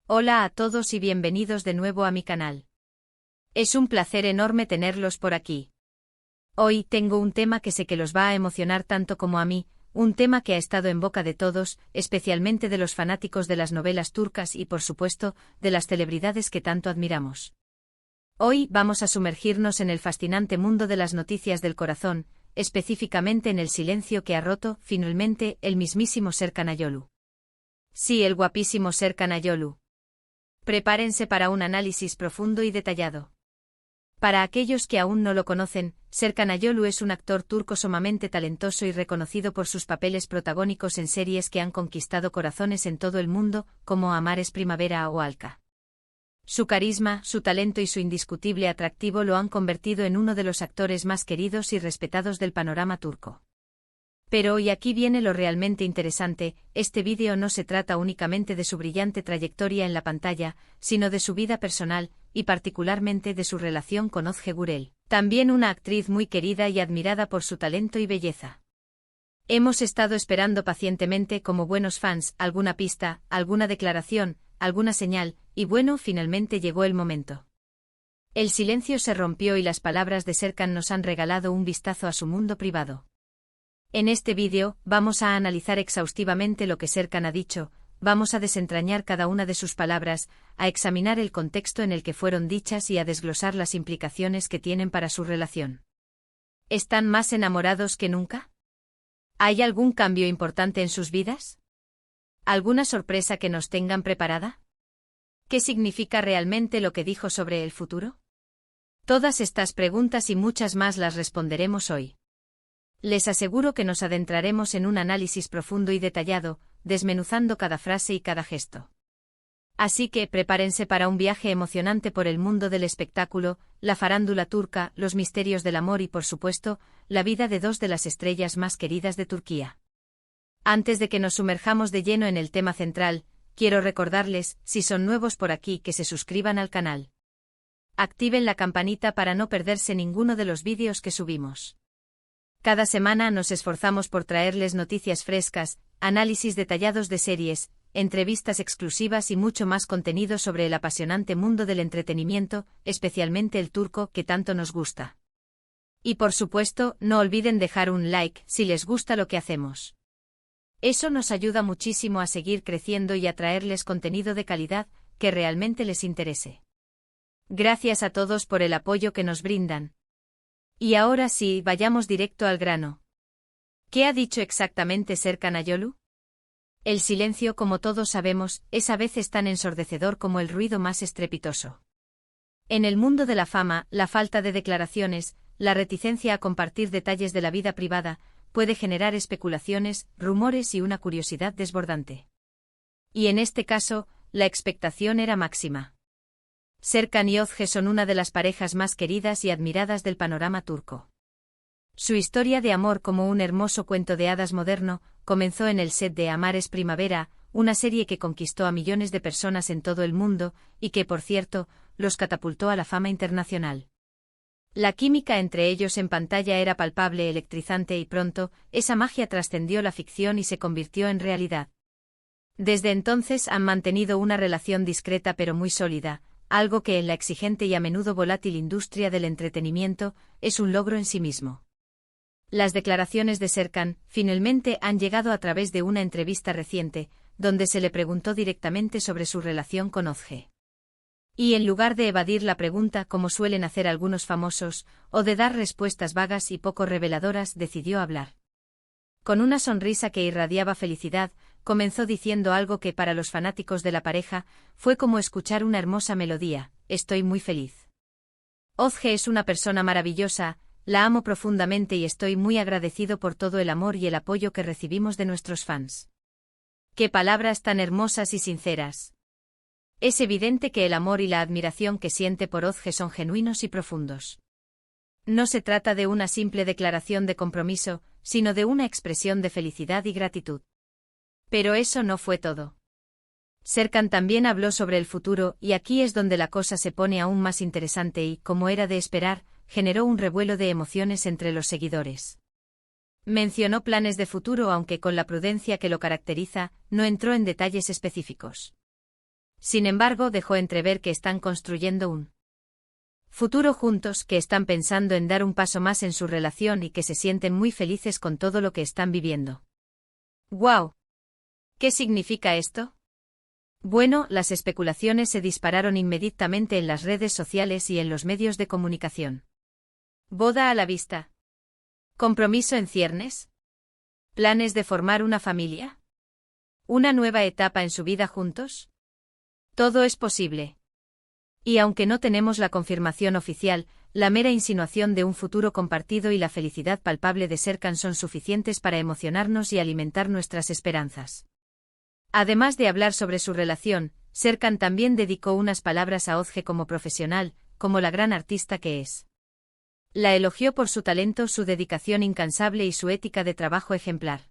Hola a todos y bienvenidos de nuevo a mi canal. Es un placer enorme tenerlos por aquí. Hoy tengo un tema que sé que los va a emocionar tanto como a mí, un tema que ha estado en boca de todos, especialmente de los fanáticos de las novelas turcas y por supuesto, de las celebridades que tanto admiramos. Hoy vamos a sumergirnos en el fascinante mundo de las noticias del corazón, específicamente en el silencio que ha roto, finalmente, el mismísimo Serkan Ayolu. Sí, el guapísimo Serkan Ayolu. Prepárense para un análisis profundo y detallado. Para aquellos que aún no lo conocen, Serkan Ayolu es un actor turco sumamente talentoso y reconocido por sus papeles protagónicos en series que han conquistado corazones en todo el mundo, como Amar es Primavera o Alka. Su carisma, su talento y su indiscutible atractivo lo han convertido en uno de los actores más queridos y respetados del panorama turco. Pero y aquí viene lo realmente interesante, este vídeo no se trata únicamente de su brillante trayectoria en la pantalla, sino de su vida personal, y particularmente de su relación con Özge Gürel, también una actriz muy querida y admirada por su talento y belleza. Hemos estado esperando pacientemente como buenos fans alguna pista, alguna declaración, alguna señal, y bueno, finalmente llegó el momento. El silencio se rompió y las palabras de Serkan nos han regalado un vistazo a su mundo privado. En este vídeo, vamos a analizar exhaustivamente lo que Serkan ha dicho, vamos a desentrañar cada una de sus palabras, a examinar el contexto en el que fueron dichas y a desglosar las implicaciones que tienen para su relación. ¿Están más enamorados que nunca? ¿Hay algún cambio importante en sus vidas? ¿Alguna sorpresa que nos tengan preparada? ¿Qué significa realmente lo que dijo sobre el futuro? Todas estas preguntas y muchas más las responderemos hoy. Les aseguro que nos adentraremos en un análisis profundo y detallado, desmenuzando cada frase y cada gesto. Así que prepárense para un viaje emocionante por el mundo del espectáculo, la farándula turca, los misterios del amor y por supuesto, la vida de dos de las estrellas más queridas de Turquía. Antes de que nos sumerjamos de lleno en el tema central, quiero recordarles, si son nuevos por aquí, que se suscriban al canal. Activen la campanita para no perderse ninguno de los vídeos que subimos. Cada semana nos esforzamos por traerles noticias frescas, análisis detallados de series, entrevistas exclusivas y mucho más contenido sobre el apasionante mundo del entretenimiento, especialmente el turco que tanto nos gusta. Y por supuesto, no olviden dejar un like si les gusta lo que hacemos. Eso nos ayuda muchísimo a seguir creciendo y a traerles contenido de calidad que realmente les interese. Gracias a todos por el apoyo que nos brindan. Y ahora sí, vayamos directo al grano. ¿Qué ha dicho exactamente Serkan Ayolu? El silencio, como todos sabemos, es a veces tan ensordecedor como el ruido más estrepitoso. En el mundo de la fama, la falta de declaraciones, la reticencia a compartir detalles de la vida privada, puede generar especulaciones, rumores y una curiosidad desbordante. Y en este caso, la expectación era máxima. Serkan y Özge son una de las parejas más queridas y admiradas del panorama turco. Su historia de amor como un hermoso cuento de hadas moderno, comenzó en el set de Amar es Primavera, una serie que conquistó a millones de personas en todo el mundo, y que, por cierto, los catapultó a la fama internacional. La química entre ellos en pantalla era palpable, electrizante y pronto, esa magia trascendió la ficción y se convirtió en realidad. Desde entonces han mantenido una relación discreta pero muy sólida, algo que en la exigente y a menudo volátil industria del entretenimiento, es un logro en sí mismo. Las declaraciones de Serkan, finalmente, han llegado a través de una entrevista reciente, donde se le preguntó directamente sobre su relación con Özge. Y en lugar de evadir la pregunta como suelen hacer algunos famosos, o de dar respuestas vagas y poco reveladoras, decidió hablar. Con una sonrisa que irradiaba felicidad, comenzó diciendo algo que para los fanáticos de la pareja, fue como escuchar una hermosa melodía: estoy muy feliz. Özge es una persona maravillosa, la amo profundamente y estoy muy agradecido por todo el amor y el apoyo que recibimos de nuestros fans. ¡Qué palabras tan hermosas y sinceras! Es evidente que el amor y la admiración que siente por Özge son genuinos y profundos. No se trata de una simple declaración de compromiso, sino de una expresión de felicidad y gratitud. Pero eso no fue todo. Serkan también habló sobre el futuro, y aquí es donde la cosa se pone aún más interesante y, como era de esperar, generó un revuelo de emociones entre los seguidores. Mencionó planes de futuro, aunque con la prudencia que lo caracteriza, no entró en detalles específicos. Sin embargo, dejó entrever que están construyendo un futuro juntos, que están pensando en dar un paso más en su relación y que se sienten muy felices con todo lo que están viviendo. ¡Guau! ¿Qué significa esto? Bueno, las especulaciones se dispararon inmediatamente en las redes sociales y en los medios de comunicación. ¿Boda a la vista? ¿Compromiso en ciernes? ¿Planes de formar una familia? ¿Una nueva etapa en su vida juntos? Todo es posible. Y aunque no tenemos la confirmación oficial, la mera insinuación de un futuro compartido y la felicidad palpable de Serkan son suficientes para emocionarnos y alimentar nuestras esperanzas. Además de hablar sobre su relación, Serkan también dedicó unas palabras a Özge como profesional, como la gran artista que es. La elogió por su talento, su dedicación incansable y su ética de trabajo ejemplar.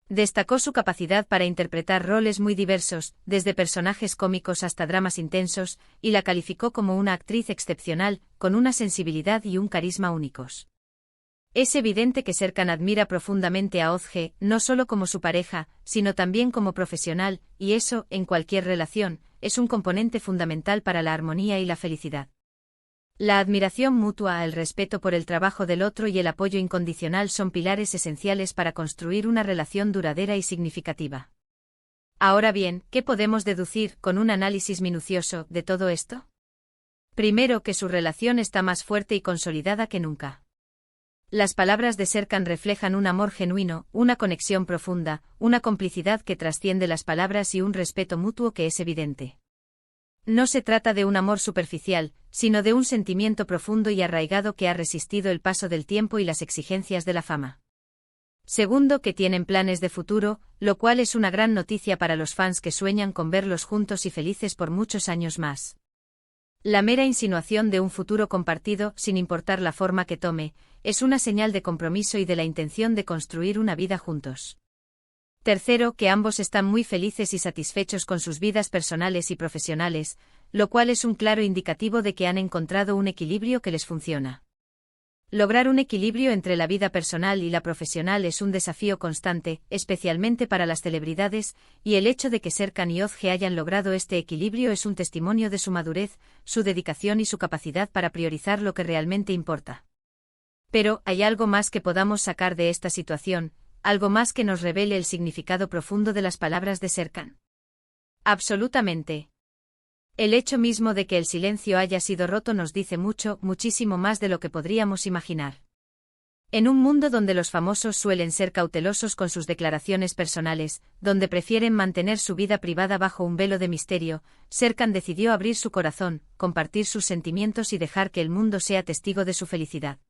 Destacó su capacidad para interpretar roles muy diversos, desde personajes cómicos hasta dramas intensos, y la calificó como una actriz excepcional, con una sensibilidad y un carisma únicos. Es evidente que Serkan admira profundamente a Özge, no solo como su pareja, sino también como profesional, y eso, en cualquier relación, es un componente fundamental para la armonía y la felicidad. La admiración mutua, el respeto por el trabajo del otro y el apoyo incondicional son pilares esenciales para construir una relación duradera y significativa. Ahora bien, ¿qué podemos deducir, con un análisis minucioso, de todo esto? Primero, que su relación está más fuerte y consolidada que nunca. Las palabras de Serkan reflejan un amor genuino, una conexión profunda, una complicidad que trasciende las palabras y un respeto mutuo que es evidente. No se trata de un amor superficial, sino de un sentimiento profundo y arraigado que ha resistido el paso del tiempo y las exigencias de la fama. Segundo, que tienen planes de futuro, lo cual es una gran noticia para los fans que sueñan con verlos juntos y felices por muchos años más. La mera insinuación de un futuro compartido, sin importar la forma que tome, es una señal de compromiso y de la intención de construir una vida juntos. Tercero, que ambos están muy felices y satisfechos con sus vidas personales y profesionales, lo cual es un claro indicativo de que han encontrado un equilibrio que les funciona. Lograr un equilibrio entre la vida personal y la profesional es un desafío constante, especialmente para las celebridades, y el hecho de que Serkan y Özge hayan logrado este equilibrio es un testimonio de su madurez, su dedicación y su capacidad para priorizar lo que realmente importa. Pero, ¿hay algo más que podamos sacar de esta situación? ¿Algo más que nos revele el significado profundo de las palabras de Serkan? Absolutamente. El hecho mismo de que el silencio haya sido roto nos dice mucho, muchísimo más de lo que podríamos imaginar. En un mundo donde los famosos suelen ser cautelosos con sus declaraciones personales, donde prefieren mantener su vida privada bajo un velo de misterio, Serkan decidió abrir su corazón, compartir sus sentimientos y dejar que el mundo sea testigo de su felicidad.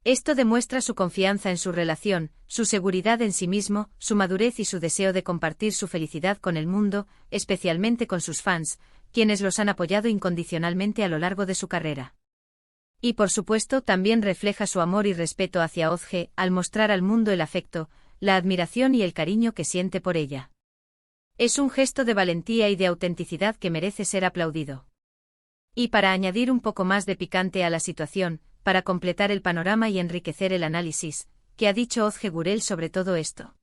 Esto demuestra su confianza en su relación, su seguridad en sí mismo, su madurez y su deseo de compartir su felicidad con el mundo, especialmente con sus fans, quienes los han apoyado incondicionalmente a lo largo de su carrera. Y por supuesto también refleja su amor y respeto hacia Özge, al mostrar al mundo el afecto, la admiración y el cariño que siente por ella. Es un gesto de valentía y de autenticidad que merece ser aplaudido. Y para añadir un poco más de picante a la situación, para completar el panorama y enriquecer el análisis, ¿qué ha dicho Özge Gürel sobre todo esto?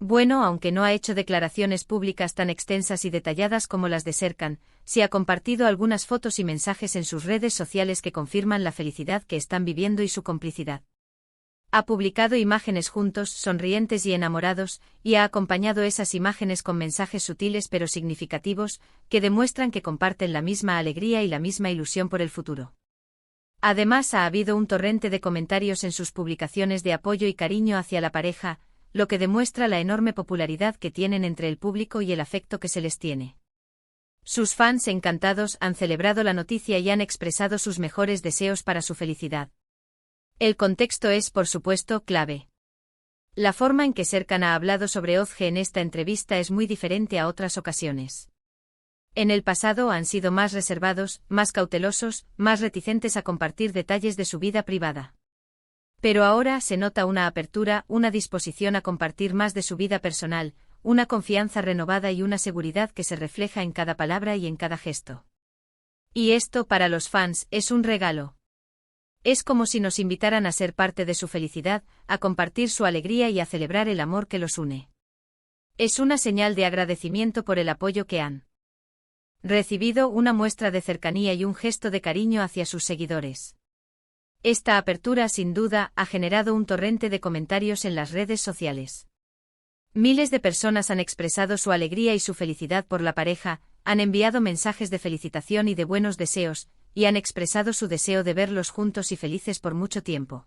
Bueno, aunque no ha hecho declaraciones públicas tan extensas y detalladas como las de Serkan, sí ha compartido algunas fotos y mensajes en sus redes sociales que confirman la felicidad que están viviendo y su complicidad. Ha publicado imágenes juntos, sonrientes y enamorados, y ha acompañado esas imágenes con mensajes sutiles pero significativos, que demuestran que comparten la misma alegría y la misma ilusión por el futuro. Además, ha habido un torrente de comentarios en sus publicaciones de apoyo y cariño hacia la pareja, lo que demuestra la enorme popularidad que tienen entre el público y el afecto que se les tiene. Sus fans encantados han celebrado la noticia y han expresado sus mejores deseos para su felicidad. El contexto es, por supuesto, clave. La forma en que Serkan ha hablado sobre Özge en esta entrevista es muy diferente a otras ocasiones. En el pasado han sido más reservados, más cautelosos, más reticentes a compartir detalles de su vida privada. Pero ahora se nota una apertura, una disposición a compartir más de su vida personal, una confianza renovada y una seguridad que se refleja en cada palabra y en cada gesto. Y esto, para los fans, es un regalo. Es como si nos invitaran a ser parte de su felicidad, a compartir su alegría y a celebrar el amor que los une. Es una señal de agradecimiento por el apoyo que han recibido una muestra de cercanía y un gesto de cariño hacia sus seguidores. Esta apertura sin duda ha generado un torrente de comentarios en las redes sociales. Miles de personas han expresado su alegría y su felicidad por la pareja, han enviado mensajes de felicitación y de buenos deseos, y han expresado su deseo de verlos juntos y felices por mucho tiempo.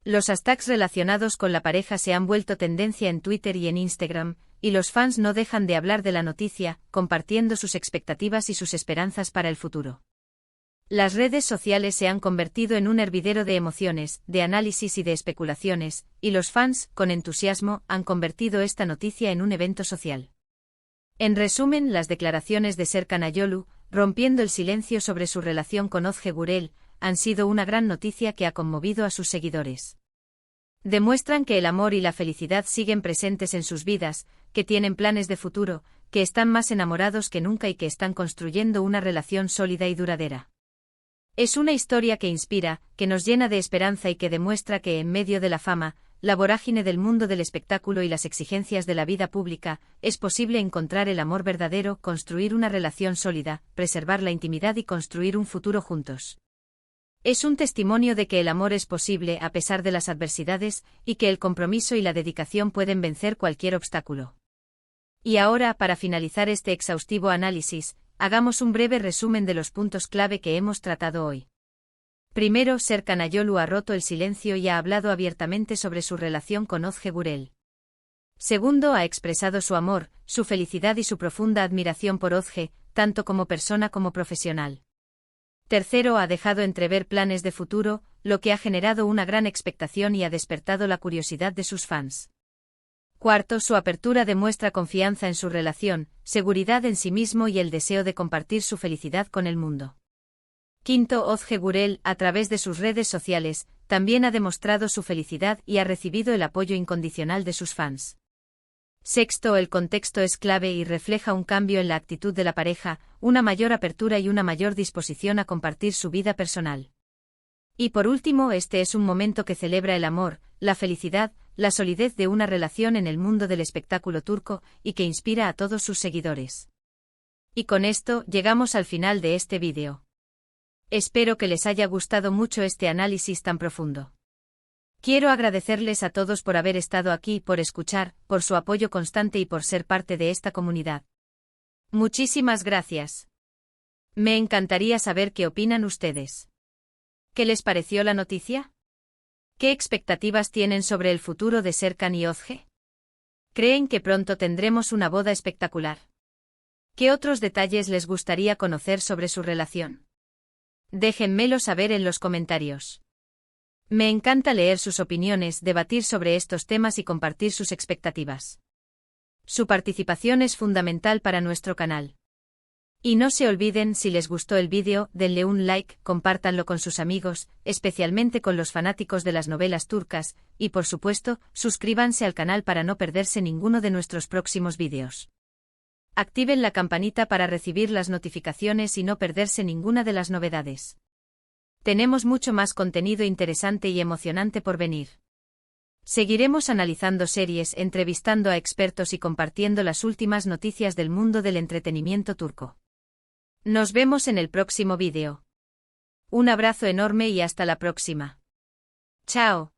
Los hashtags relacionados con la pareja se han vuelto tendencia en Twitter y en Instagram, y los fans no dejan de hablar de la noticia, compartiendo sus expectativas y sus esperanzas para el futuro. Las redes sociales se han convertido en un hervidero de emociones, de análisis y de especulaciones, y los fans, con entusiasmo, han convertido esta noticia en un evento social. En resumen, las declaraciones de Serkan Ayolu, rompiendo el silencio sobre su relación con Özge Gürel, han sido una gran noticia que ha conmovido a sus seguidores. Demuestran que el amor y la felicidad siguen presentes en sus vidas, que tienen planes de futuro, que están más enamorados que nunca y que están construyendo una relación sólida y duradera. Es una historia que inspira, que nos llena de esperanza y que demuestra que en medio de la fama, la vorágine del mundo del espectáculo y las exigencias de la vida pública, es posible encontrar el amor verdadero, construir una relación sólida, preservar la intimidad y construir un futuro juntos. Es un testimonio de que el amor es posible a pesar de las adversidades, y que el compromiso y la dedicación pueden vencer cualquier obstáculo. Y ahora, para finalizar este exhaustivo análisis, hagamos un breve resumen de los puntos clave que hemos tratado hoy. Primero, Serkan Ayolu ha roto el silencio y ha hablado abiertamente sobre su relación con Özge Gürel. Segundo, ha expresado su amor, su felicidad y su profunda admiración por Özge, tanto como persona como profesional. Tercero, ha dejado entrever planes de futuro, lo que ha generado una gran expectación y ha despertado la curiosidad de sus fans. Cuarto, su apertura demuestra confianza en su relación, seguridad en sí mismo y el deseo de compartir su felicidad con el mundo. Quinto, Özge Gürel, a través de sus redes sociales, también ha demostrado su felicidad y ha recibido el apoyo incondicional de sus fans. Sexto, el contexto es clave y refleja un cambio en la actitud de la pareja, una mayor apertura y una mayor disposición a compartir su vida personal. Y por último, este es un momento que celebra el amor, la felicidad, la solidez de una relación en el mundo del espectáculo turco y que inspira a todos sus seguidores. Y con esto, llegamos al final de este vídeo. Espero que les haya gustado mucho este análisis tan profundo. Quiero agradecerles a todos por haber estado aquí, por escuchar, por su apoyo constante y por ser parte de esta comunidad. Muchísimas gracias. Me encantaría saber qué opinan ustedes. ¿Qué les pareció la noticia? ¿Qué expectativas tienen sobre el futuro de Serkan y Özge? ¿Creen que pronto tendremos una boda espectacular? ¿Qué otros detalles les gustaría conocer sobre su relación? Déjenmelo saber en los comentarios. Me encanta leer sus opiniones, debatir sobre estos temas y compartir sus expectativas. Su participación es fundamental para nuestro canal. Y no se olviden, si les gustó el vídeo, denle un like, compártanlo con sus amigos, especialmente con los fanáticos de las novelas turcas, y por supuesto, suscríbanse al canal para no perderse ninguno de nuestros próximos vídeos. Activen la campanita para recibir las notificaciones y no perderse ninguna de las novedades. Tenemos mucho más contenido interesante y emocionante por venir. Seguiremos analizando series, entrevistando a expertos y compartiendo las últimas noticias del mundo del entretenimiento turco. Nos vemos en el próximo vídeo. Un abrazo enorme y hasta la próxima. Chao.